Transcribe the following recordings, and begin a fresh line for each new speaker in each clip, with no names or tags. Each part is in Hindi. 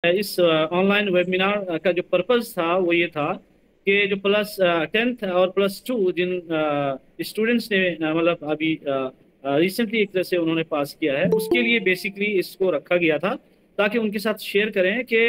इस ऑनलाइन वेबिनार का जो पर्पस था वो ये था कि जो प्लस 10th और +2 जिन स्टूडेंट्स ने मतलब अभी रिसेंटली एक तरह से उन्होंने पास किया है, उसके लिए बेसिकली इसको रखा गया था ताकि उनके साथ शेयर करें कि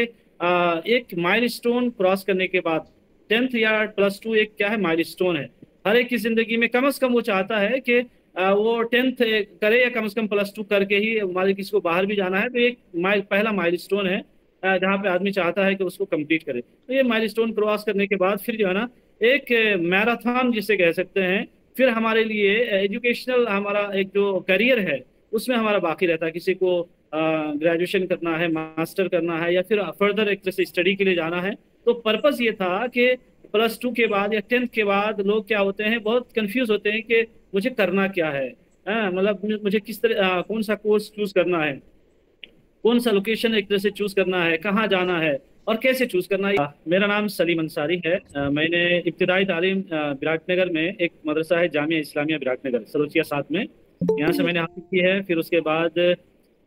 एक माइलस्टोन क्रॉस करने के बाद 10th या +2 एक क्या है, माइलस्टोन है। हर एक की जिंदगी में कम से कम वो चाहता है कि वो 10th करे या कम से कम +2 करके ही हमारे किसी को बाहर भी जाना है, तो एक पहला माइलस्टोन है जहाँ पे आदमी चाहता है कि उसको कंप्लीट करे। तो ये माइलस्टोन क्रॉस करने के बाद फिर जो है ना, एक मैराथन जिसे कह सकते हैं, फिर हमारे लिए एजुकेशनल हमारा एक जो करियर है उसमें हमारा बाकी रहता है। किसी को ग्रेजुएशन करना है, मास्टर करना है, या फिर फर्दर एक तरह से स्टडी के लिए जाना है। तो पर्पस ये था कि +2 के बाद या 10th के बाद लोग क्या होते हैं, बहुत कंफ्यूज होते हैं कि मुझे करना क्या है। मतलब मुझे किस तरह कौन सा कोर्स चूज करना है, कौन सा लोकेशन एक तरह से चूज करना है, कहाँ जाना है और कैसे चूज करना है। मेरा नाम सलीम अंसारी है। मैंने इब्तिदाई तालीम विराटनगर में एक मदरसा है जामिया इस्लामिया विराटनगर सरोचिया 7 में, यहाँ से मैंने हासिल की है। फिर उसके बाद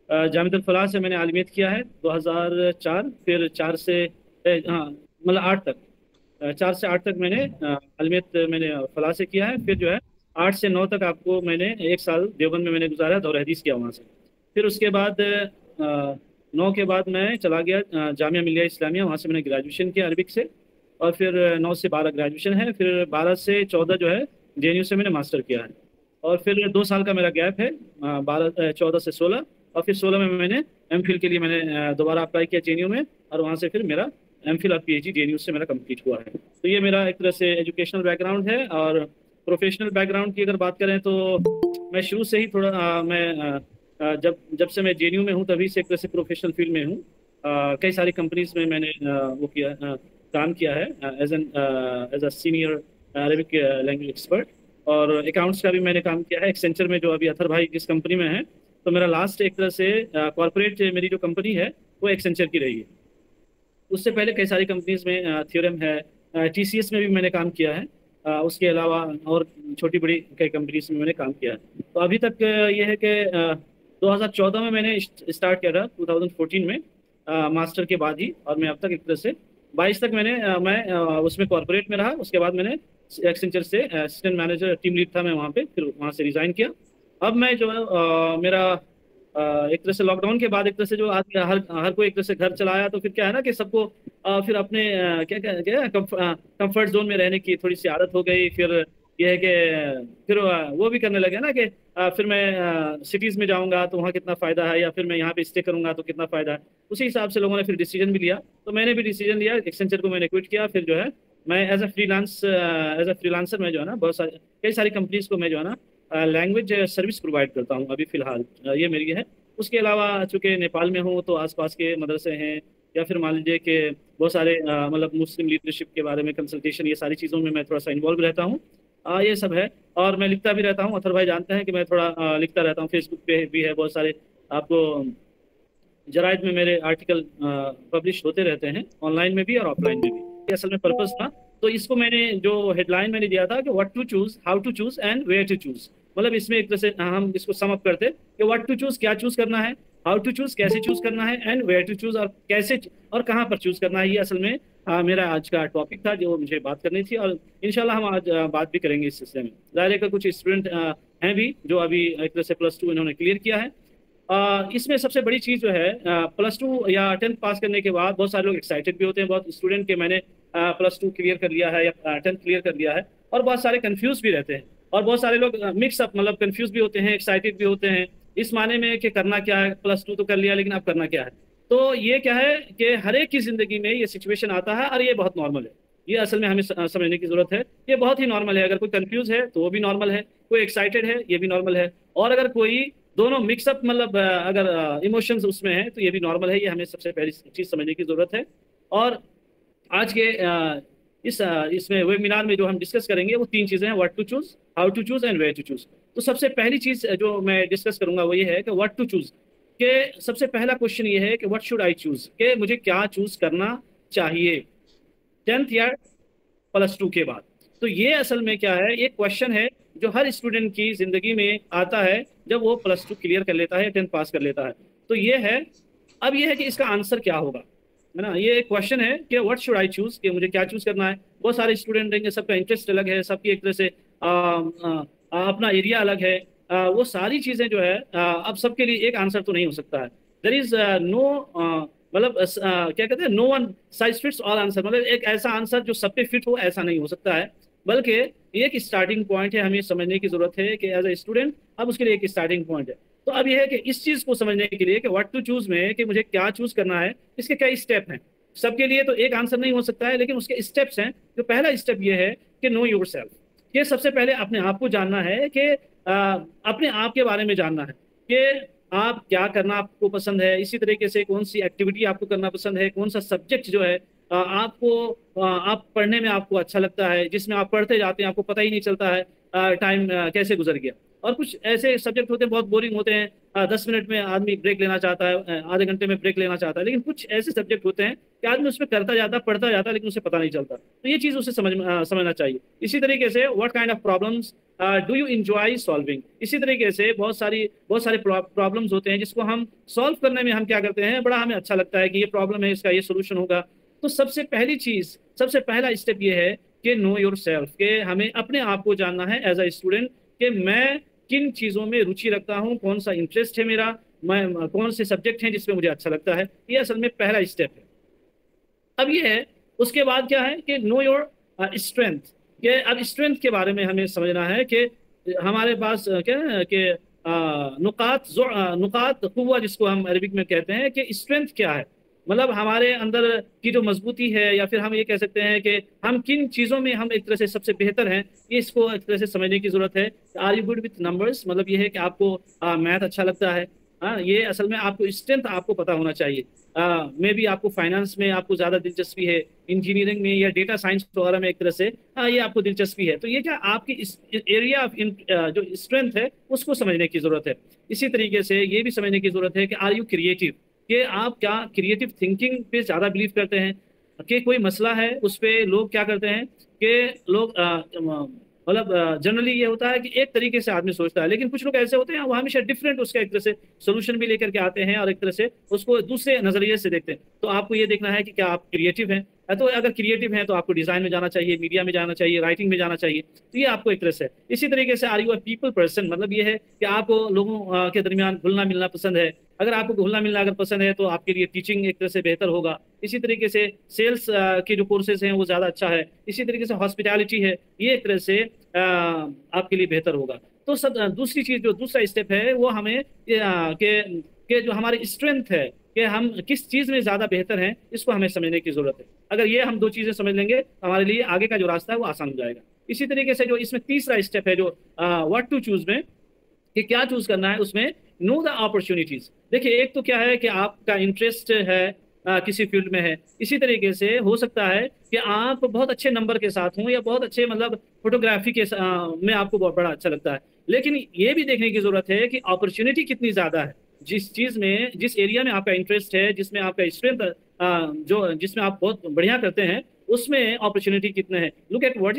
जामिअतुल फलाह से मैंने आलिमियत किया है 2004। फिर 4 से हाँ मतलब 8 तक, 4 से 8 तक मैंने आलिमियत मैंने फलाह से किया है। फिर जो है 8 से 9 तक आपको मैंने 1 साल देवबंद में मैंने गुजारा, दौर हदीस किया वहाँ से। फिर उसके बाद 9 के बाद मैं चला गया जामिया मिलिया इस्लामिया, वहाँ से मैंने ग्रेजुएशन किया अरबिक से। और फिर 9 से 12 ग्रेजुएशन है। फिर 12 से 14 जो है जेएनयू से मैंने मास्टर किया है। और फिर 2 साल का मेरा गैप है, 14 से 16। और फिर 16 में मैंने एमफिल के लिए मैंने दोबारा अप्लाई किया जेएनयू में, और वहाँ से फिर मेरा एमफिल और पीएचडी जेएनयू से मेरा कंप्लीट हुआ है। तो ये मेरा एक तरह से एजुकेशनल बैकग्राउंड है। और प्रोफेशनल बैकग्राउंड की अगर बात करें तो मैं शुरू से ही थोड़ा जब जब से मैं जेएनयू में हूँ तभी से एक तरह से प्रोफेशनल फील्ड में हूँ। कई सारी कंपनीज में मैंने वो किया काम किया है as a senior Arabic language expert. और अकाउंट्स का भी मैंने काम किया है एक्सेंचर में, जो अभी अथर भाई जिस कंपनी में है। तो मेरा लास्ट एक तरह से कॉर्पोरेट मेरी जो कंपनी है वो एक्सेंचर की रही है। उससे पहले कई सारी कंपनीज में थ्योरम है, टीसीएस में भी मैंने काम किया है। उसके अलावा और छोटी बड़ी कई कंपनीज में मैंने काम किया है। तो अभी तक ये है कि 2014 में मैंने स्टार्ट किया था, 2014 में मास्टर के बाद ही। और मैं अब तक एक तरह से 22 तक उसमें कॉर्पोरेट में रहा। उसके बाद मैंने एक्सेंचर से असिस्टेंट मैनेजर टीम लीड था मैं वहाँ पे, फिर वहाँ से रिजाइन किया। अब मैं जो है मेरा एक तरह से लॉकडाउन के बाद एक तरह से जो आज हर हर कोई एक तरह से घर चलाया, तो फिर क्या है ना कि सबको फिर अपने क्या क्या क्या कंफर्ट जोन में रहने की थोड़ी सी आदत हो गई। फिर यह है कि फिर वो भी करने लगे ना कि फिर मैं सिटीज में जाऊंगा तो वहाँ कितना फायदा है, या फिर मैं यहाँ पे स्टे करूंगा तो कितना फायदा है। उसी हिसाब से लोगों ने फिर डिसीजन भी लिया। तो मैंने भी डिसीजन लिया, एक्सेंचर को मैंने क्विट किया। फिर जो है मैं एज अ फ्रीलांसर मैं जो है ना बहुत सारी कई सारी कंपनीज को मैं जो है ना लैंग्वेज सर्विस प्रोवाइड करता हूँ अभी फिलहाल। ये मेरी है। उसके अलावा चूंकि नेपाल में हूँ तो आसपास के मदरसे हैं, या फिर मान लीजिए कि बहुत सारे मतलब मुस्लिम लीडरशिप के बारे में कंसल्टेशन, ये सारी चीज़ों में मैं थोड़ा सा इन्वॉल्व रहता हूँ। ये सब है। और मैं लिखता भी रहता हूँ, अथर भाई जानते हैं कि मैं थोड़ा लिखता रहता हूँ। फेसबुक पे भी है बहुत सारे, आपको जराइद में मेरे आर्टिकल पब्लिश होते रहते हैं, ऑनलाइन में भी और ऑफलाइन में भी। ये असल में पर्पस था। तो इसको मैंने जो हेडलाइन मैंने दिया था कि what to choose, how to choose and where to choose. मतलब इसमें एक तरह से हम इसको सम अप करते कि व्हाट टू चूज क्या चूज करना है, हाउ टू चूज कैसे चूज करना है, एंड वेयर टू चूज और कैसे और कहाँ पर चूज करना है। ये असल में मेरा आज का टॉपिक था जो मुझे बात करनी थी। और इंशाल्लाह हम आज बात भी करेंगे इस सिलसिले में। जाहिर है कि कुछ स्टूडेंट हैं भी जो अभी एक तरह से +2 इन्होंने क्लियर किया है। इसमें सबसे बड़ी चीज़ जो है, +2 या 10th पास करने के बाद बहुत सारे लोग एक्साइटेड भी होते हैं, बहुत स्टूडेंट के मैंने +2 क्लियर कर लिया है या 10th क्लियर कर लिया है। और बहुत सारे कंफ्यूज भी रहते हैं, और बहुत सारे लोग मिक्स अप मतलब कंफ्यूज भी होते हैं, एक्साइटेड भी होते हैं, इस माने में कि करना क्या है, +2 तो कर लिया लेकिन अब करना क्या है। तो ये क्या है कि हर एक की जिंदगी में ये सिचुएशन आता है, और ये बहुत नॉर्मल है। ये असल में हमें समझने की जरूरत है। ये बहुत ही नॉर्मल है। अगर कोई कंफ्यूज है तो वो भी नॉर्मल है, कोई एक्साइटेड है ये भी नॉर्मल है, और अगर कोई दोनों मिक्सअप मतलब अगर इमोशंस उसमें है तो ये भी नॉर्मल है। ये हमें सबसे पहली चीज समझने की जरूरत है। और आज के इसमें वेबिनार में जो हम डिस्कस करेंगे वो 3 चीजें हैं, what to choose, how to choose and where to choose. तो सबसे पहली चीज जो मैं डिस्कस करूंगा वो ये है कि व्हाट टू चूज के सबसे पहला क्वेश्चन ये है कि व्हाट शुड आई चूज, के मुझे क्या चूज करना चाहिए 10th या +2 के बाद। तो ये असल में क्या है, एक क्वेश्चन है जो हर स्टूडेंट की जिंदगी में आता है जब वो +2 क्लियर कर लेता है, 10th पास कर लेता है। तो ये है, अब ये है कि इसका आंसर क्या होगा। है ना। ये एक क्वेश्चन है कि व्हाट शुड आई चूज, कि मुझे क्या चूज करना है। बहुत सारे स्टूडेंट रहेंगे, सबका इंटरेस्ट अलग है, सबकी एक तरह से अपना एरिया अलग है। वो सारी चीजें जो है अब सबके लिए एक आंसर तो नहीं हो सकता है। देर इज नो मतलब क्या कहते हैं, no one size fits all answer, मतलब एक ऐसा आंसर जो सब पे फिट हो, ऐसा नहीं हो सकता है। बल्कि ये एक स्टार्टिंग पॉइंट है, हमें समझने की जरूरत है कि एज ए स्टूडेंट अब उसके लिए एक स्टार्टिंग पॉइंट है। तो अब यह है कि इस चीज को समझने के लिए कि व्हाट टू चूज में कि मुझे क्या चूज करना है, इसके कई स्टेप हैं। सबके लिए तो एक आंसर नहीं हो सकता है, लेकिन उसके स्टेप्स हैं। जो पहला स्टेप ये है कि नो योर सेल्फ, ये सबसे पहले अपने आप को जानना है कि अपने आप के बारे में जानना है कि आप क्या करना आपको पसंद है, इसी तरीके से कौन सी एक्टिविटी आपको करना पसंद है, कौन सा सब्जेक्ट जो है आपको आप पढ़ने में आपको अच्छा लगता है, जिसमें आप पढ़ते जाते हैं आपको पता ही नहीं चलता है टाइम कैसे गुजर गया। और कुछ ऐसे सब्जेक्ट होते हैं बहुत बोरिंग होते हैं, 10 मिनट में आदमी ब्रेक लेना चाहता है, आधे घंटे में ब्रेक लेना चाहता है। लेकिन कुछ ऐसे सब्जेक्ट होते हैं कि आदमी उसमें करता जाता पढ़ता जाता, लेकिन उसे पता नहीं चलता। तो ये चीज उसे समझना चाहिए। इसी तरीके से what kind of problems do you enjoy solving, इसी तरीके से बहुत सारे प्रॉब्लम्स होते हैं जिसको हम सॉल्व करने में हम क्या करते हैं, बड़ा हमें अच्छा लगता है कि ये प्रॉब्लम है, इसका ये सोल्यूशन होगा। तो सबसे पहली चीज, सबसे पहला स्टेप ये है कि नो योर सेल्फ, के हमें अपने आप को जानना है एज अ स्टूडेंट कि मैं किन चीजों में रुचि रखता हूँ, कौन सा इंटरेस्ट है मेरा, मैं कौन से सब्जेक्ट हैं जिसमें मुझे अच्छा लगता है। ये असल में पहला स्टेप है। अब ये है, उसके बाद क्या है कि नो योर स्ट्रेंथ, कि अब स्ट्रेंथ के बारे में हमें समझना है कि हमारे पास क्या है कि नुकात कुव्वा जिसको हम अरबिक में कहते हैं, कि स्ट्रेंथ क्या है, मतलब हमारे अंदर की जो मजबूती है, या फिर हम ये कह सकते हैं कि हम किन चीज़ों में हम एक तरह से सबसे बेहतर हैं। ये इसको एक तरह से समझने की जरूरत है। Are you good with numbers, मतलब ये है कि आपको मैथ अच्छा लगता है। हाँ, ये असल में आपको स्ट्रेंथ आपको पता होना चाहिए। मे बी आपको फाइनेंस में आपको ज़्यादा दिलचस्पी है, इंजीनियरिंग में या डेटा साइंस वगैरह में एक तरह से हाँ ये आपको दिलचस्पी है। तो ये क्या आपकी इस एरिया ऑफ जो स्ट्रेंथ है उसको समझने की जरूरत है। इसी तरीके से ये भी समझने की जरूरत है कि आर यू क्रिएटिव, कि आप क्या क्रिएटिव थिंकिंग पे ज़्यादा बिलीव करते हैं, कि कोई मसला है उस पे लोग क्या करते हैं कि लोग मतलब जनरली ये होता है कि एक तरीके से आदमी सोचता है, लेकिन कुछ लोग ऐसे होते हैं वो हमेशा डिफरेंट उसका एक तरह से सोल्यूशन भी लेकर के आते हैं और एक तरह से उसको दूसरे नजरिए से देखते हैं। तो आपको ये देखना है कि क्या आप क्रिएटिव हैं। तो अगर क्रिएटिव हैं तो आपको डिजाइन में जाना चाहिए, मीडिया में जाना चाहिए, राइटिंग में जाना चाहिए। तो ये आपको एक तरह से। इसी तरीके से are you a people person, मतलब ये है कि आपको लोगों के दरमियान घुलना मिलना पसंद है। अगर आपको घुलना मिलना अगर पसंद है तो आपके लिए टीचिंग एक तरह से बेहतर होगा। इसी तरीके से सेल्स के जो कोर्सेज हैं वो ज़्यादा अच्छा है। इसी तरीके से हॉस्पिटैलिटी है, ये एक तरह से आपके लिए बेहतर होगा। तो सब दूसरी चीज़ जो दूसरा स्टेप है वो हमें के जो हमारी स्ट्रेंथ है कि हम किस चीज़ में ज़्यादा बेहतर हैं, इसको हमें समझने की ज़रूरत है। अगर ये हम दो चीज़ें समझ लेंगे तो हमारे लिए आगे का जो रास्ता है वो आसान हो जाएगा। इसी तरीके से जो इसमें तीसरा स्टेप है जो व्हाट टू चूज में, कि क्या चूज करना है, उसमें नो द अपॉर्चुनिटीज। देखिए एक तो क्या है कि आपका इंटरेस्ट है किसी फील्ड में है। इसी तरीके से हो सकता है कि आप बहुत अच्छे नंबर के साथ हों या बहुत अच्छे मतलब फोटोग्राफी में आपको बहुत बड़ा अच्छा लगता है। लेकिन ये भी देखने की जरूरत है कि अपॉर्चुनिटी कितनी ज्यादा है, जिस चीज में जिस एरिया में आपका इंटरेस्ट है, जिसमें आपका स्ट्रेंथ जो जिसमें आप बहुत बढ़िया करते हैं, उसमें अपॉर्चुनिटी कितने हैं। Look at what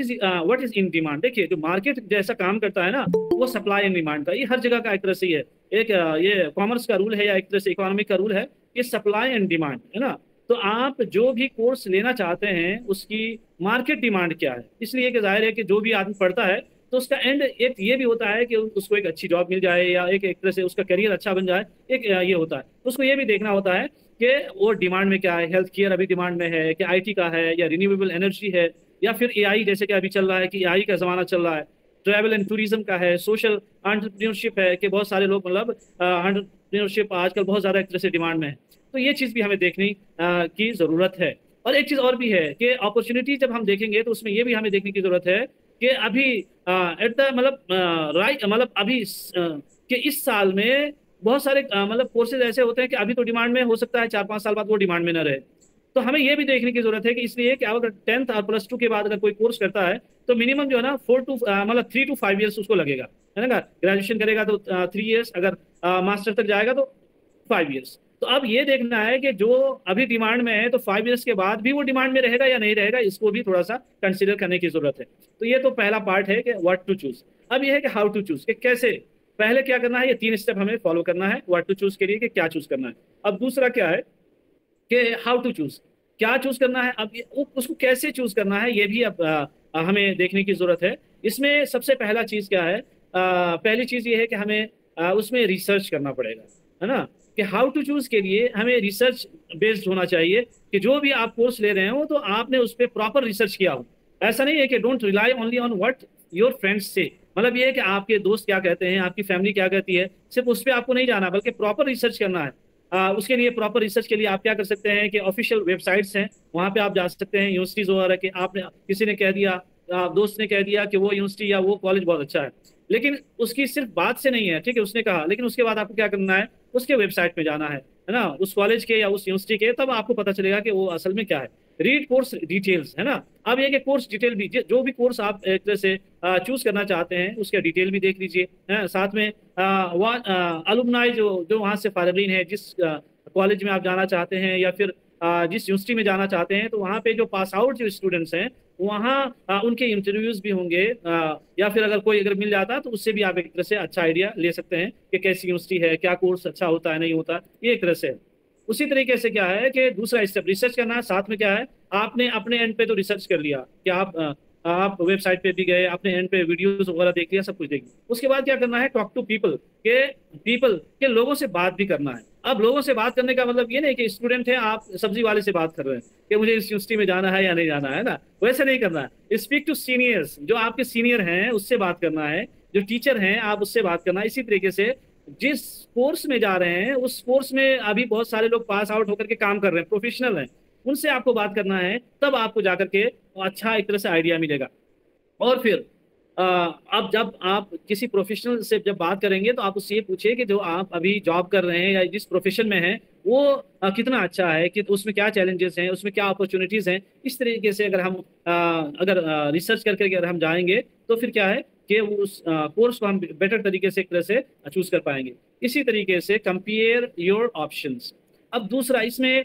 is in demand. देखिए जो मार्केट जैसा काम करता है ना, वो सप्लाई एंड डिमांड का, ये हर जगह का एक तरह से ही है। एक ये कॉमर्स का रूल है या एक तरह से इकोनॉमिक का रूल है, ये सप्लाई एंड डिमांड है ना। तो आप जो भी कोर्स लेना चाहते हैं उसकी मार्केट डिमांड क्या है, इसलिए कि जाहिर है कि जो भी आदमी पढ़ता है तो उसका एंड एक ये भी होता है कि उसको एक अच्छी जॉब मिल जाए या एक तरह से उसका करियर अच्छा बन जाए। एक ये होता है, उसको ये भी देखना होता है कि वो डिमांड में क्या है। हेल्थ केयर अभी डिमांड में है कि आईटी का है या रिन्यूएबल एनर्जी है या फिर एआई, जैसे कि अभी चल रहा है कि एआई का जमाना चल रहा है। ट्रैवल एंड टूरिज्म का है, सोशल एंटरप्रेन्योरशिप है कि बहुत सारे लोग मतलब एंटरप्रेन्योरशिप आजकल बहुत ज़्यादा एक तरह से डिमांड में है। तो ये चीज़ भी हमें देखने की ज़रूरत है। और एक चीज़ और भी है कि अपॉर्चुनिटी जब हम देखेंगे तो उसमें ये भी हमें देखने की ज़रूरत है कि अभी एट द मतलब राइट मतलब अभी कि इस साल में बहुत सारे मतलब कोर्सेज ऐसे होते हैं कि अभी तो डिमांड में, हो सकता है 4-5 साल बाद वो डिमांड में न रहे। तो हमें ये भी देखने की जरूरत है कि इसलिए कि अगर 10th और +2 के बाद अगर कोई कोर्स करता है तो मिनिमम जो है ना 3 to 5 ईयर्स उसको लगेगा, है ना। ग्रेजुएशन करेगा तो 3 ईयर्स, अगर मास्टर तक जाएगा तो 5 ईयर्स। तो अब ये देखना है कि जो अभी डिमांड में है तो 5 ईयर्स के बाद भी वो डिमांड में रहेगा या नहीं रहेगा, इसको भी थोड़ा सा कंसिडर करने की जरूरत है। तो ये तो पहला पार्ट है कि व्हाट टू चूज। अब ये है कि हाउ टू चूज, कि कैसे, पहले क्या करना है, ये 3 स्टेप हमें फॉलो करना है व्हाट टू चूज के लिए कि क्या चूज करना है। अब दूसरा क्या है कि हाउ टू चूज, क्या चूज करना है। अब उसको कैसे चूज करना है ये भी अब हमें देखने की जरूरत है। इसमें सबसे पहला चीज क्या है, पहली चीज ये है कि हमें उसमें रिसर्च करना पड़ेगा, है ना। कि हाउ टू चूज के लिए हमें रिसर्च बेस्ड होना चाहिए, कि जो भी आप कोर्स ले रहे हो तो आपने उस पर प्रॉपर रिसर्च किया हो। ऐसा नहीं है कि don't rely only on what your friends से, मतलब ये है कि आपके दोस्त क्या कहते हैं, आपकी फैमिली क्या कहती है, सिर्फ उस पर आपको नहीं जाना, बल्कि प्रॉपर रिसर्च करना है। उसके लिए प्रॉपर रिसर्च के लिए आप क्या कर सकते हैं कि ऑफिशियल वेबसाइट्स हैं, वहां पे आप जा सकते हैं, यूनिवर्सिटीज वगैरह के। आपने किसी ने कह दिया, दोस्त ने कह दिया कि वो यूनिवर्सिटी या वो कॉलेज बहुत अच्छा है, लेकिन उसकी सिर्फ बात से नहीं है, ठीक है, उसने कहा, लेकिन उसके बाद आपको क्या करना है, उसके वेबसाइट में जाना है ना, उस कॉलेज के या उस यूनिवर्सिटी के, तब आपको पता चलेगा कि वो असल में क्या है। रीड कोर्स डिटेल्स, है ना। अब ये कि कोर्स डिटेल भी, जो भी कोर्स आप एक तरह से चूज करना चाहते हैं उसके डिटेल भी देख लीजिए, साथ में अलुमनाई जो जो वहाँ से फारिगीन है, जिस कॉलेज में आप जाना चाहते हैं या फिर जिस यूनिवर्सिटी में जाना चाहते हैं, तो वहाँ पे जो पास आउट जो स्टूडेंट्स हैं, वहाँ उनके इंटरव्यूज भी होंगे, या फिर अगर कोई अगर मिल जाता है तो उससे भी आप एक तरह से अच्छा आइडिया ले सकते हैं कि कैसी यूनिवर्सिटी है, क्या कोर्स अच्छा होता है नहीं होता, ये एक तरह से है। उसी तरीके से क्या है कि दूसरा स्टेप रिसर्च करना है, साथ में क्या है, आपने अपने एंड पे तो रिसर्च कर लिया कि आप वेबसाइट पे भी गए, अपने एंड पे वीडियोस वगैरह देख लिया, सब कुछ देख लिया। उसके बाद क्या करना है, टॉक टू पीपल के लोगों से बात भी करना है। अब लोगों से बात करने का मतलब ये नहीं कि स्टूडेंट है, आप सब्जी वाले से बात कर रहे हैं कि मुझे इस यूनिवर्सिटी में जाना है या नहीं जाना है ना, वैसे नहीं करना है। स्पीक टू सीनियर्स, जो आपके सीनियर हैं उससे बात करना है, जो टीचर हैं आप उससे बात करना है। इसी तरीके से जिस कोर्स में जा रहे हैं उस कोर्स में अभी बहुत सारे लोग पास आउट होकर के काम कर रहे हैं, प्रोफेशनल हैं, उनसे आपको बात करना है, तब आपको जाकर के अच्छा एक तरह से आइडिया मिलेगा। और फिर अब जब आप किसी प्रोफेशनल से जब बात करेंगे तो आप उससे ये पूछिए कि जो आप अभी जॉब कर रहे हैं या जिस प्रोफेशन में हैं वो कितना अच्छा है, कि उसमें क्या चैलेंजेस हैं, उसमें क्या अपॉर्चुनिटीज हैं। इस तरीके से अगर हम अगर रिसर्च करके अगर हम जाएंगे तो फिर क्या है कि वो उस कोर्स को हम बेटर तरीके से एक तरह से चूज कर पाएंगे। इसी तरीके से कंपेयर योर ऑप्शंस। अब दूसरा इसमें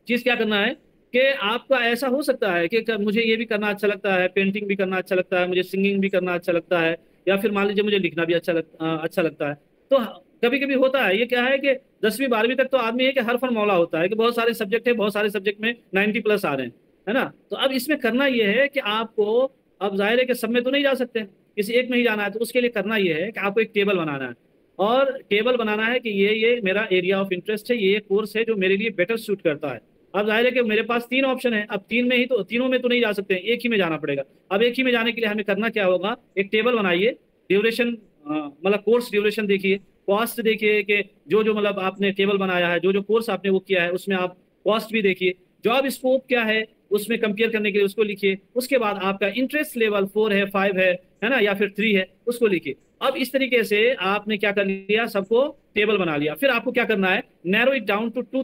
चीज क्या करना है कि आपका ऐसा हो सकता है कि मुझे ये भी करना अच्छा लगता है, पेंटिंग भी करना अच्छा लगता है, मुझे सिंगिंग भी करना अच्छा लगता है, या फिर मान लीजिए मुझे लिखना भी अच्छा लगता है। तो कभी कभी होता है ये क्या है कि 10वीं 12वीं तक तो आदमी है कि हर फन मौला होता है कि बहुत सारे सब्जेक्ट है, बहुत सारे सब्जेक्ट में 90+ आ रहे हैं, है ना। तो अब इसमें करना ये है कि आपको, अब जाहिर है कि सब में तो नहीं जा सकते, किसी एक में ही जाना है, तो उसके लिए करना ये है कि आपको एक टेबल बनाना है, और टेबल बनाना है कि ये मेरा एरिया ऑफ इंटरेस्ट है, ये कोर्स है जो मेरे लिए बेटर सूट करता है। अब जाहिर है कि मेरे पास 3 ऑप्शन है, अब तीन में ही तो, तीनों में तो नहीं जा सकते, एक ही में जाना पड़ेगा। अब एक ही में जाने के लिए हमें करना क्या होगा, एक टेबल बनाइए, ड्यूरेशन मतलब कोर्स ड्यूरेशन देखिए, कॉस्ट देखिए कि जो जो मतलब आपने टेबल बनाया है, जो जो कोर्स आपने वो किया है उसमें आप कॉस्ट भी देखिए, जॉब स्कोप क्या है उसमें कंपेयर करने के लिए उसको लिखिए। उसके बाद आपका इंटरेस्ट लेवल 4 है 5 है ना, या फिर 3 है, उसको लिखिए। अब इस तरीके से आपने क्या कर लिया, सबको टेबल बना लिया। फिर आपको क्या करना है, narrow it down to 2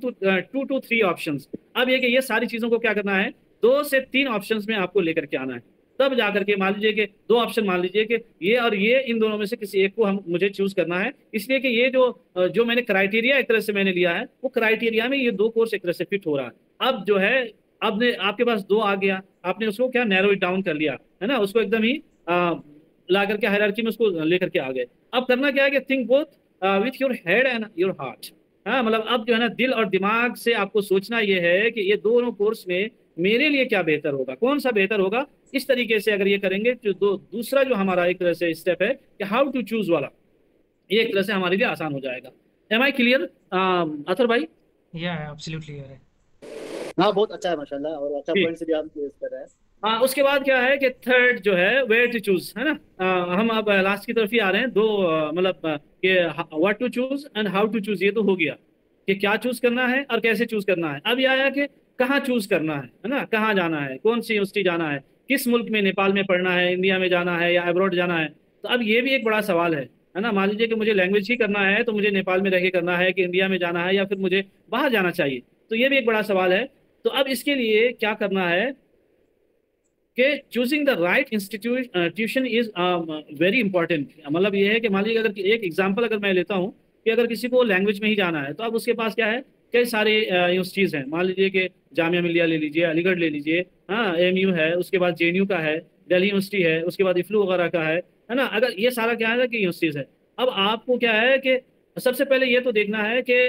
to 3 options. अब ये कि ये सारी चीजों को क्या करना है, 2 से 3 ऑप्शंस में आपको लेकर के आना है। तब जाकर के मान लीजिए कि 2 ऑप्शन मान लीजिए कि ये और ये, इन दोनों में से किसी एक को हम मुझे चूज करना है, इसलिए कि ये जो जो मैंने क्राइटेरिया एक तरह से मैंने लिया है, वो क्राइटेरिया में ये 2 कोर्स एक तरह से फिट हो रहा है। अब जो है, अब आपके पास 2 आ गया, आपने उसको क्या नैरो इट डाउन कर लिया, है ना, उसको एकदम ही ला करके हायरार्की में उसको लेकर के आ गए। अब करना क्या है कि think both with your head and your heart. हाँ, मतलब अब जो है ना, दिल और दिमाग से आपको सोचना ये है कि ये दोनों कोर्स में मेरे लिए क्या बेहतर होगा, कौन सा बेहतर होगा। इस तरीके से अगर ये करेंगे तो दूसरा जो हमारा एक तरह से स्टेप है कि हाउ टू चूज वाला, ये एक तरह से हमारे लिए आसान हो जाएगा। एम आई क्लियर अथर भाई?
या एब्सोल्युटली यार है।
हाँ, बहुत अच्छा है माशाल्लाह, और अच्छा
ठीक।
पॉइंट से भी आप प्लेस कर रहे हैं।
हाँ, उसके बाद क्या है कि थर्ड जो है वेयर टू चूज, है ना। हम अब लास्ट की तरफ ही आ रहे हैं। दो मतलब कि what to choose and how to choose, ये तो हो गया कि क्या चूज करना है और कैसे चूज करना है। अब ये आया कि कहाँ चूज करना है ना, कहाँ जाना है, कौन सी यूनिवर्सिटी जाना है, किस मुल्क में, नेपाल में पढ़ना है, इंडिया में जाना है या अब्रॉड जाना है। तो अब ये भी एक बड़ा सवाल है ना। मान लीजिए कि मुझे लैंग्वेज ही करना है, तो मुझे नेपाल में रह के करना है कि इंडिया में जाना है या फिर मुझे बाहर जाना चाहिए, तो ये भी एक बड़ा सवाल है। तो अब इसके लिए क्या करना है कि choosing the right institution is very important. मतलब ये है कि मान लीजिए, अगर एक एग्जांपल अगर मैं लेता हूँ कि अगर किसी को लैंग्वेज में ही जाना है, तो अब उसके पास क्या है, कई सारे यूनिवर्सिटीज़ हैं। मान लीजिए कि जामिया मिलिया ले लीजिए, अलीगढ़ ले लीजिए, हाँ, एएमयू है, उसके बाद जेएनयू का है, दिल्ली यूनिवर्सिटी है, उसके बाद इफ्लू वगैरह का है ना। अगर ये सारा क्या है कि यूनिवर्सिटीज़ है, अब आपको क्या है कि सबसे पहले ये तो देखना है कि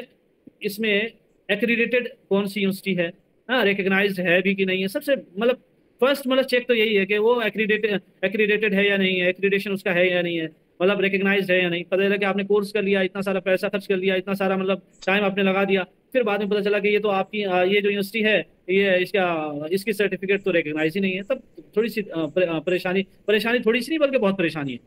इसमें एक्रीडेटेड कौन सी यूनिवर्सिटी है, हाँ रिकग्नाइज्ड है भी कि नहीं है। सबसे मतलब फर्स्ट मतलब चेक तो यही है कि वो एक्रीडेटेड है या नहीं है, एक्रीडेशन उसका है या नहीं है, मतलब रिकग्नाइज्ड है या नहीं। पता चला कि आपने कोर्स कर लिया, इतना सारा पैसा खर्च कर लिया, इतना सारा मतलब टाइम आपने लगा दिया, फिर बाद में पता चला कि ये तो आपकी ये जो यूनिवर्सिटी है ये इसकी सर्टिफिकेट तो रिकग्नाइज ही नहीं है, तब थोड़ी सी परेशानी थोड़ी सी नहीं बल्कि बहुत परेशानी है।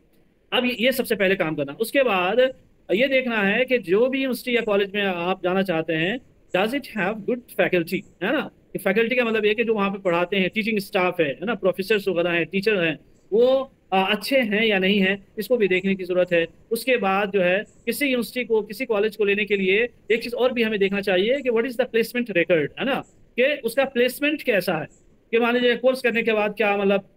अब ये सबसे पहले काम करना। उसके बाद ये देखना है कि जो भी यूनिवर्सिटी या कॉलेज में आप जाना चाहते हैं, does it have good faculty, है ना। कि फैकल्टी का मतलब ये कि जो वहाँ पे पढ़ाते हैं, टीचिंग स्टाफ है ना, प्रोफेसर्स वगैरह हैं, टीचर हैं, वो अच्छे हैं या नहीं हैं, इसको भी देखने की जरूरत है। उसके बाद जो है किसी यूनिवर्सिटी को, किसी कॉलेज को लेने के लिए एक चीज और भी हमें देखना चाहिए कि what is the placement record, है ना, कि उसका प्लेसमेंट कैसा है। कि मान लीजिए कोर्स करने के बाद क्या मतलब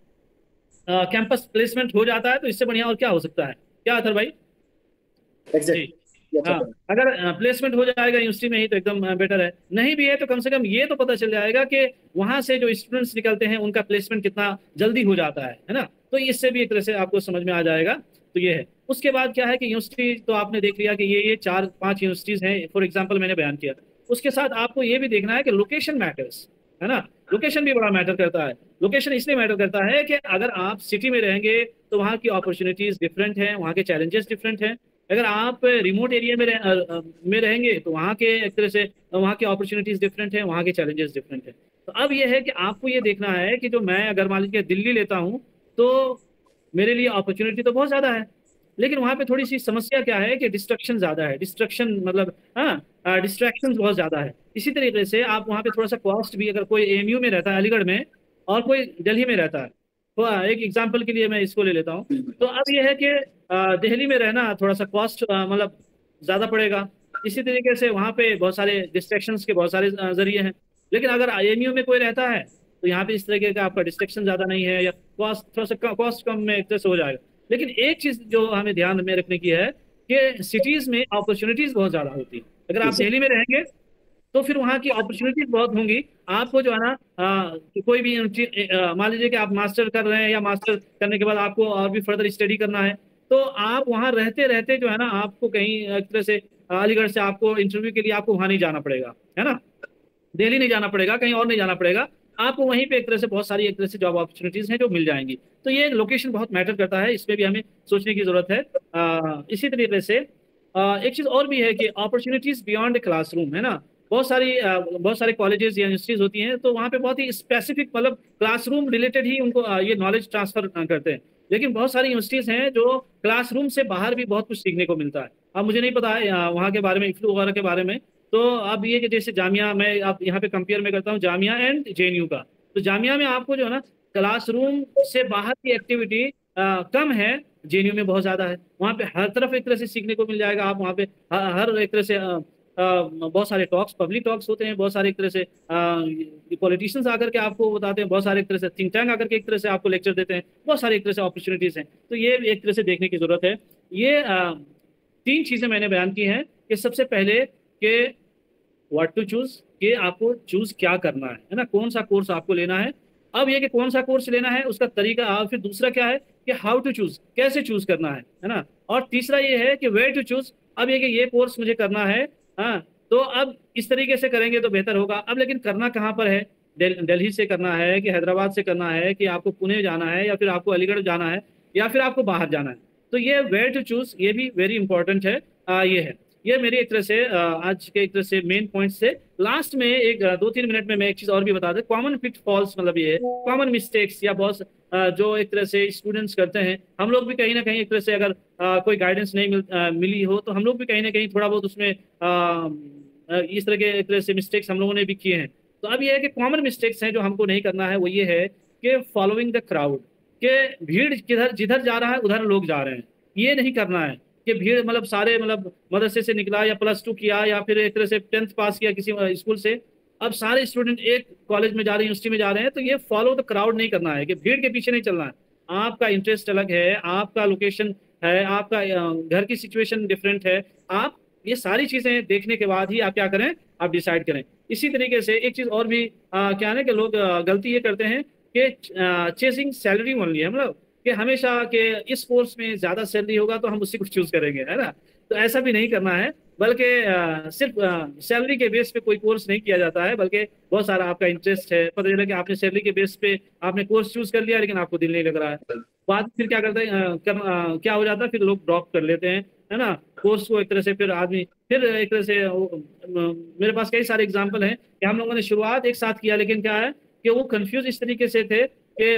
कैंपस प्लेसमेंट हो जाता है तो इससे बढ़िया और क्या हो सकता है, क्या अथर भाई। जी
एग्जैक्टली।
हाँ, अगर प्लेसमेंट हो जाएगा यूनिवर्सिटी में ही तो एकदम बेटर है, नहीं भी है तो कम से कम ये तो पता चल जाएगा कि वहां से जो स्टूडेंट्स निकलते हैं उनका प्लेसमेंट कितना जल्दी हो जाता है ना। तो इससे भी एक तरह से आपको समझ में आ जाएगा। तो ये है। उसके बाद क्या है कि यूनिवर्सिटी तो आपने देख लिया कि ये 4-5 यूनिवर्सिटीज हैं फॉर एग्जाम्पल मैंने बयान किया। उसके साथ आपको ये भी देखना है कि लोकेशन मैटर्स, है ना। लोकेशन भी बड़ा मैटर करता है। लोकेशन इसलिए मैटर करता है कि अगर आप सिटी में रहेंगे तो वहाँ की अपॉर्चुनिटीज डिफरेंट हैं, वहाँ के चैलेंजेस डिफरेंट हैं। अगर आप रिमोट एरिया में रहेंगे तो वहाँ के एक तरह से वहाँ की अपॉर्चुनिटीज डिफरेंट हैं, वहाँ के चैलेंजेस डिफरेंट हैं। तो अब ये है कि आपको ये देखना है कि जो मैं अगर मान लीजिए दिल्ली लेता हूँ तो मेरे लिए अपॉर्चुनिटी तो बहुत ज़्यादा है, लेकिन वहाँ पे थोड़ी सी समस्या क्या है कि डिस्ट्रक्शन ज़्यादा है, डिस्ट्रक्शन मतलब हाँ डिस्ट्रैक्शन बहुत ज़्यादा है। इसी तरीके से आप वहाँ पे थोड़ा सा कॉस्ट भी, अगर कोई एएमयू में रहता है अलीगढ़ में और कोई दिल्ली में रहता है, तो एक एग्जाम्पल के लिए मैं इसको ले लेता हूँ। तो अब ये है कि दिल्ली में रहना थोड़ा सा कॉस्ट मतलब ज़्यादा पड़ेगा। इसी तरीके से वहाँ पे बहुत सारे डिस्ट्रैक्शंस के बहुत सारे जरिए हैं। लेकिन अगर एएमयू में कोई रहता है तो यहाँ पे इस तरीके का आपका डिस्ट्रैक्शन ज़्यादा नहीं है, या कॉस्ट थोड़ा सा कॉस्ट कम में एक तरह से हो जाएगा। लेकिन एक चीज़ जो हमें ध्यान में रखने की है कि सिटीज़ में अपॉर्चुनिटीज़ बहुत ज़्यादा होती है। अगर आप दिल्ली में रहेंगे तो फिर वहाँ की अपॉर्चुनिटीज बहुत होंगी। आपको जो है ना कोई भी मान लीजिए कि आप मास्टर कर रहे हैं या मास्टर करने के बाद आपको और भी फर्दर स्टडी करना है, तो आप वहाँ रहते रहते जो है ना आपको कहीं एक तरह से अलीगढ़ से आपको इंटरव्यू के लिए आपको वहाँ नहीं जाना पड़ेगा, है ना, दिल्ली नहीं जाना पड़ेगा, कहीं और नहीं जाना पड़ेगा, आपको वहीं पे एक तरह से बहुत सारी एक तरह से जॉब अपॉर्चुनिटीज हैं जो मिल जाएंगी। तो ये लोकेशन बहुत मैटर करता है, इसमें भी हमें सोचने की जरूरत है। इसी तरीके से एक चीज़ और भी है कि अपॉर्चुनिटीज बियॉन्ड क्लासरूम, है ना। बहुत सारे कॉलेजेस या यूनिवर्सिटीज होती हैं तो वहाँ पे बहुत ही स्पेसिफिक मतलब क्लासरूम रिलेटेड ही उनको ये नॉलेज ट्रांसफर करते हैं। लेकिन बहुत सारी यूनिवर्सिटीज हैं जो क्लासरूम से बाहर भी बहुत कुछ सीखने को मिलता है। अब मुझे नहीं पता है वहाँ के बारे में, इफ्लू वगैरह के बारे में। तो अब ये कि जैसे जामिया, मैं अब यहाँ पे कंपेयर में करता हूँ जामिया एंड जेएनयू का, तो जामिया में आपको जो है ना क्लासरूम से बाहर की एक्टिविटी कम है, जेएनयू में बहुत ज्यादा है। वहाँ पे हर तरफ एक तरह से सीखने को मिल जाएगा। आप वहाँ पे हर एक तरह से बहुत सारे टॉक्स, पब्लिक टॉक्स होते हैं, बहुत सारे एक तरह से पॉलिटिशियंस आकर के आपको बताते हैं, बहुत सारे एक तरह से थिंक टैंक आकर के एक तरह से आपको लेक्चर देते हैं, बहुत सारे एक तरह से अपॉर्चुनिटीज हैं। तो ये एक तरह से देखने की जरूरत है। ये 3 चीजें मैंने बयान की हैं कि सबसे पहले कि व्हाट टू चूज, कि आपको चूज क्या करना है ना, कौन सा कोर्स आपको लेना है। अब ये कि कौन सा कोर्स लेना है उसका तरीका, और फिर दूसरा क्या है कि हाउ टू चूज, कैसे चूज करना है ना। और तीसरा ये है कि वेयर टू चूज। अब ये कोर्स मुझे करना है, हाँ, तो अब इस तरीके से करेंगे तो बेहतर होगा। अब लेकिन करना कहाँ पर है, दिल्ली से करना है कि हैदराबाद से करना है, कि आपको पुणे जाना है, या फिर आपको अलीगढ़ जाना है, या फिर आपको बाहर जाना है। तो ये वेयर टू चूज ये भी वेरी इंपॉर्टेंट है। ये है, ये मेरी एक तरह से आज के एक तरह से मेन पॉइंट से। लास्ट में एक 2-3 मिनट में मैं एक चीज और भी बता दूं, कॉमन पिटफॉल्स, मतलब ये कॉमन मिस्टेक्स या बहुत जो एक तरह से स्टूडेंट्स करते हैं। हम लोग भी कहीं ना कहीं एक तरह से अगर कोई गाइडेंस नहीं मिली हो तो हम लोग भी कहीं ना कहीं थोड़ा बहुत उसमें इस तरह के एक तरह से मिस्टेक्स हम लोगों ने भी किए हैं। तो अब ये है कि कॉमन मिस्टेक्स हैं जो हमको नहीं करना है, वो ये है कि फॉलोइंग द क्राउड, के भीड़ किधर जिधर जा रहा है उधर लोग जा रहे हैं, ये नहीं करना है। कि भीड़ मतलब सारे मतलब मदरसे से निकला या +2 किया या फिर एक तरह से 10th पास किया किसी स्कूल से, अब सारे स्टूडेंट एक कॉलेज में जा रहे हैं, यूनिवर्सिटी में जा रहे हैं, तो ये फॉलो द क्राउड नहीं करना है, कि भीड़ के पीछे नहीं चलना है। आपका इंटरेस्ट अलग है, आपका लोकेशन है, आपका घर की सिचुएशन डिफरेंट है। आप ये सारी चीजें देखने के बाद ही आप क्या करें, आप डिसाइड करें। इसी तरीके से एक चीज और भी क्या है कि लोग गलती ये करते हैं कि चेसिंग सैलरी ओनली है, मतलब कि हमेशा कि इस कोर्स में ज्यादा सैलरी होगा तो हम उसी को चूज करेंगे, है ना। तो ऐसा भी नहीं करना है। बल्कि सिर्फ सैलरी के बेस पे कोई कोर्स नहीं किया जाता है, बल्कि बहुत सारा आपका इंटरेस्ट है, पता चला कि आपने सैलरी के बेस पे आपने कोर्स चूज कर लिया लेकिन आपको दिल नहीं लग रहा है, बाद में फिर क्या करते हैं, क्या हो जाता है, फिर लोग ड्रॉप कर लेते हैं, है ना, कोर्स को एक तरह से, फिर आदमी फिर एक तरह से मेरे पास कई सारे एग्जाम्पल हैं कि हम लोगों ने शुरुआत एक साथ किया, लेकिन क्या है कि वो कंफ्यूज इस तरीके से थे कि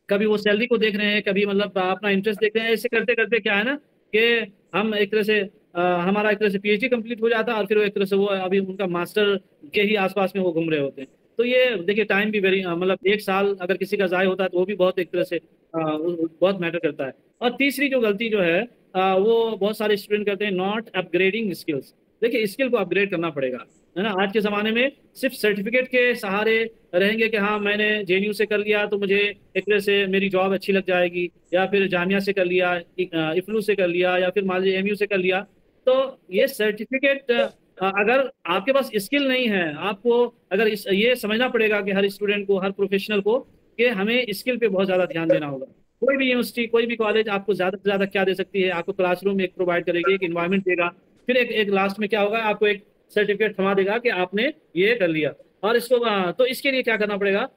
कभी वो सैलरी को देख रहे हैं, कभी मतलब अपना इंटरेस्ट देख रहे हैं, ऐसे करते करते क्या है ना कि हम एक तरह से हमारा एक तरह से पीएचडी कंप्लीट हो जाता है और फिर वो एक तरह से वो अभी उनका मास्टर के ही आसपास में वो घूम रहे होते हैं। तो ये देखिए टाइम भी वेरी मतलब एक साल अगर किसी का ज़ाय होता है तो वो भी बहुत एक तरह से बहुत मैटर करता है। और तीसरी जो गलती जो है वो बहुत सारे स्टूडेंट करते हैं, नॉट अपग्रेडिंग स्किल्स। देखिए स्किल को अपग्रेड करना पड़ेगा, है ना। आज के ज़माने में सिर्फ सर्टिफिकेट के सहारे रहेंगे कि हाँ मैंने जेएनयू से कर लिया तो मुझे एक तरह से मेरी जॉब अच्छी लग जाएगी, या फिर जामिया से कर लिया, इफ्लू से कर लिया, या फिर मान लीजिए एमयू से कर लिया। तो ये सर्टिफिकेट अगर आपके पास स्किल नहीं है, आपको अगर ये समझना पड़ेगा कि हर स्टूडेंट को, हर प्रोफेशनल को, कि हमें स्किल पे बहुत ज़्यादा ध्यान देना होगा। कोई भी यूनिवर्सिटी, कोई भी कॉलेज आपको ज़्यादा से ज़्यादा क्या दे सकती है, आपको क्लासरूम एक प्रोवाइड करेगी, एक इन्वायरमेंट देगा, फिर एक लास्ट में क्या होगा, आपको एक सर्टिफिकेट थमा देगा कि आपने ये कर लिया। और इसको तो इसके लिए क्या करना पड़ेगा,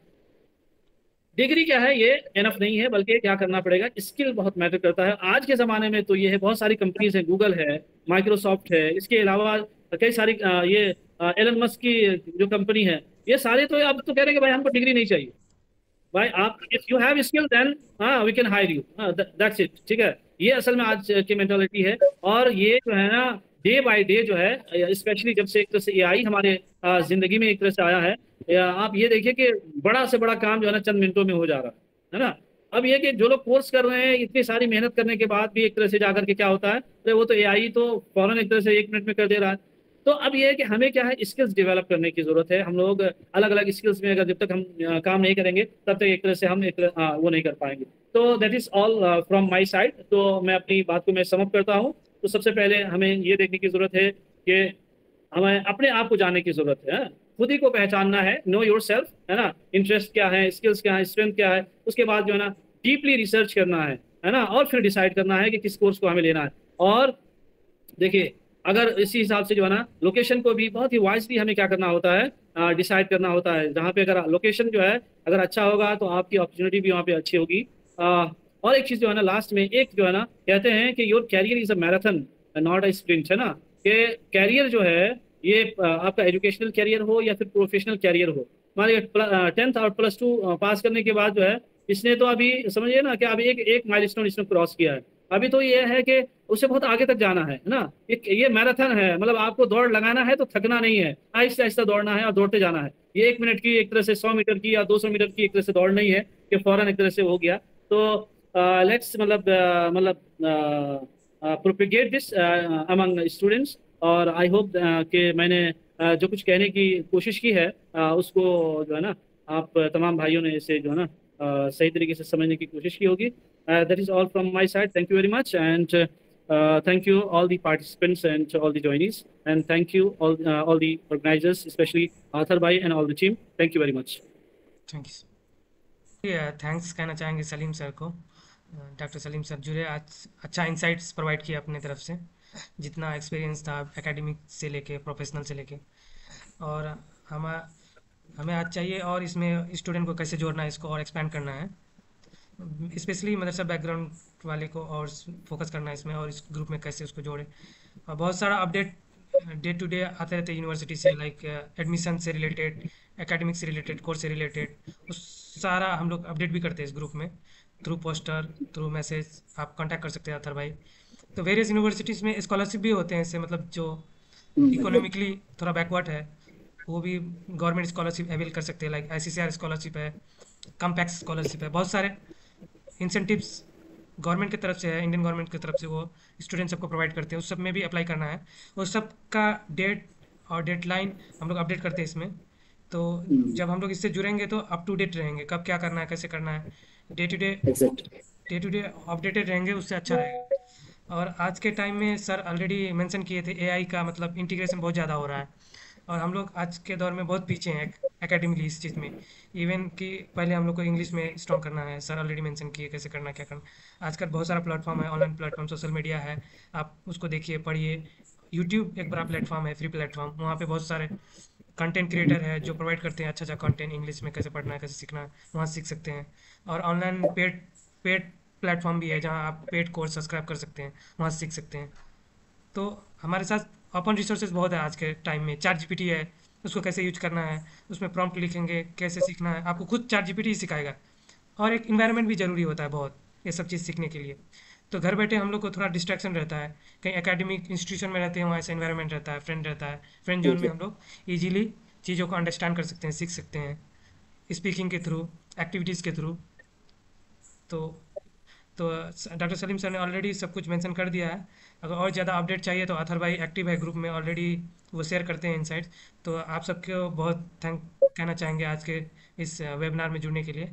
डिग्री क्या है ये एनफ नहीं है, बल्कि क्या करना पड़ेगा, स्किल बहुत मैटर करता है। आज के ज़माने में तो ये है, बहुत सारी कंपनीज हैं, गूगल है, माइक्रोसॉफ्ट है, इसके अलावा कई सारी ये एलन मस्क की जो कंपनी है, ये सारे तो अब तो कह रहे हैं कि भाई हमको डिग्री नहीं चाहिए, भाई आप if you have skill then we can hire you, that's it. ठीक है, ये असल में आज की मेंटालिटी है। और ये जो है ना डे बाय डे जो है, स्पेशली जब से एक तरह से एआई हमारे जिंदगी में एक तरह से आया है, आप ये देखिए कि बड़ा से बड़ा काम जो है ना चंद मिनटों में हो जा रहा है ना। अब ये कि जो लोग कोर्स कर रहे हैं, इतनी सारी मेहनत करने के बाद भी एक तरह से जाकर के क्या होता है, तो वो तो एआई तो फौरन एक तरह से 1 मिनट में कर दे रहा है। तो अब ये है कि हमें क्या है, स्किल्स डेवलप करने की जरूरत है। हम लोग अलग अलग स्किल्स में अगर जब तक हम काम नहीं करेंगे तब तक एक तरह से हम वो नहीं कर पाएंगे। तो that is all from my side. तो मैं अपनी बात को मैं समअप करता हूँ। तो सबसे पहले हमें ये देखने की जरूरत है कि हमें अपने आप को जानने की जरूरत है, खुद ही को पहचानना है, नो योर सेल्फ, है ना। इंटरेस्ट क्या है, स्किल्स क्या है, स्ट्रेंथ क्या है, उसके बाद जो है ना डीपली रिसर्च करना है ना, और फिर डिसाइड करना है कि किस कोर्स को हमें लेना है। और देखिए अगर इसी हिसाब से जो है ना लोकेशन को भी बहुत ही वाइजली हमें क्या करना होता है, डिसाइड करना होता है। जहाँ पे अगर लोकेशन जो है अगर अच्छा होगा तो आपकी अपॉर्चुनिटी भी वहाँ पे अच्छी होगी। और एक चीज़ जो है ना लास्ट में, एक जो है ना कहते हैं कि your career is a marathon not a sprint, है ना। कि कैरियर जो है ये आपका एजुकेशनल कैरियर हो या फिर प्रोफेशनल कैरियर हो, मान लीजिए 10th और +2 पास करने के बाद जो है इसने तो अभी समझिए ना कि अभी एक माइलस्टोन इसने क्रॉस किया है। अभी तो ये है कि उसे बहुत आगे तक जाना है ना। ये मैराथन है, मतलब आपको दौड़ लगाना है तो थकना नहीं है, आहिस्ता आहिस्ता दौड़ना है और दौड़ते जाना है। ये 1 मिनट की एक तरह से 100 मीटर की या 200 मीटर की एक तरह से दौड़ नहीं है कि फौरन एक तरह से हो गया। तो let's propagate this among students. और आई होप कि मैंने जो कुछ कहने की कोशिश की है उसको जो है ना आप तमाम भाइयों ने इसे जो है ना सही तरीके से समझने की कोशिश की होगी। That is all from my side. Thank you very much, and thank you all the participants and all the joinees, and thank you all the organizers, especially Arthur Bhai and all the team. Thank you very much.
Thank you. Thanks कहना चाहेंगे सलीम सर को। डॉक्टर सलीम सर जुड़े, आज अच्छा इंसाइट्स प्रोवाइड किया अपने तरफ से, जितना एक्सपीरियंस था एकेडमिक से लेके प्रोफेशनल से लेके। और हमें आज चाहिए और इसमें स्टूडेंट को कैसे जोड़ना है, इसको और एक्सपैंड करना है, स्पेशली मदरसा बैकग्राउंड वाले को और फोकस करना है इसमें, और इस ग्रुप में कैसे उसको जोड़े। और बहुत सारा अपडेट डे टू डे आते रहते हैं यूनिवर्सिटी से, लाइक एडमिशन से रिलेटेड, एकेडमिक से रिलेटेड, कोर्स से रिलेटेड, उस सारा हम लोग अपडेट भी करते हैं इस ग्रुप में, थ्रू पोस्टर, थ्रू मैसेज। आप कांटेक्ट कर सकते हैं अथर भाई। तो वेरियस यूनिवर्सिटीज़ में स्कॉलरशिप भी होते हैं इससे, मतलब जो इकोनॉमिकली थोड़ा बैकवर्ड है वो भी गवर्नमेंट स्कॉलरशिप अवेल कर सकते हैं, लाइक ICCR स्कॉलरशिप है, कम्पैक्स स्कॉलरशिप है। बहुत सारे इंसेंटिव्स गवर्नमेंट की तरफ से है, इंडियन गवर्नमेंट की तरफ से वो स्टूडेंट सबको प्रोवाइड करते हैं, उस सब में भी अप्लाई करना है। उस सब का डेट और डेडलाइन हम लोग अपडेट करते हैं इसमें। तो जब हम लोग इससे जुड़ेंगे तो अप टू डेट रहेंगे, कब क्या करना है, कैसे करना है, डे टू डे अपडेटेड रहेंगे, उससे अच्छा रहेगा। और आज के टाइम में सर ऑलरेडी मेंशन किए थे, AI का मतलब इंटीग्रेशन बहुत ज़्यादा हो रहा है, और हम लोग आज के दौर में बहुत पीछे हैं एकेडमिकली इस चीज़ में। इवन कि पहले हम लोग को इंग्लिश में स्ट्रॉन्ग करना है, सर ऑलरेडी मेंशन किए कैसे करना, क्या करना। आजकल बहुत सारा प्लेटफॉर्म है, ऑनलाइन प्लेटफॉर्म, सोशल मीडिया है, आप उसको देखिए, पढ़िए, यूट्यूब एक बड़ा प्लेटफॉर्म है, फ्री प्लेटफॉर्म। वहाँ पे बहुत सारे कंटेंट क्रिएटर है जो प्रोवाइड करते हैं अच्छा अच्छा कंटेंट, इंग्लिश में कैसे पढ़ना है, कैसे सीखना है, वहाँ सीख सकते हैं। और ऑनलाइन पेड पेड प्लेटफॉर्म भी है जहाँ आप पेड कोर्स सब्सक्राइब कर सकते हैं, वहाँ से सीख सकते हैं। तो हमारे साथ ओपन रिसोर्सेज बहुत है आज के टाइम में। चैट जीपीटी है, उसको कैसे यूज करना है, उसमें प्रॉम्प्ट लिखेंगे कैसे सीखना है, आपको खुद चैट जीपीटी ही सिखाएगा। और एक इन्वायरमेंट भी ज़रूरी होता है बहुत, ये सब चीज़ सीखने के लिए। तो घर बैठे हम लोग को थोड़ा डिस्ट्रैक्शन रहता है, कहीं एकेडमिक इंस्टीट्यूशन में रहते हैं, वहाँ ऐसा इन्वायरमेंट रहता है, फ्रेंड रहता है, फ्रेंड जोन में
बिल्कुल।
हम लोग ईजिली चीज़ों को अंडरस्टैंड कर सकते हैं, सीख सकते हैं, स्पीकिंग के थ्रू, एक्टिविटीज़ के थ्रू। तो तो डॉक्टर सलीम सर ने ऑलरेडी सब कुछ मेंशन कर दिया है। अगर और ज़्यादा अपडेट चाहिए तो अथर भाई एक्टिव है ग्रुप में ऑलरेडी, वो शेयर करते हैं इनसाइट्स। तो आप सबको बहुत थैंक कहना चाहेंगे आज के इस वेबिनार में जुड़ने के लिए।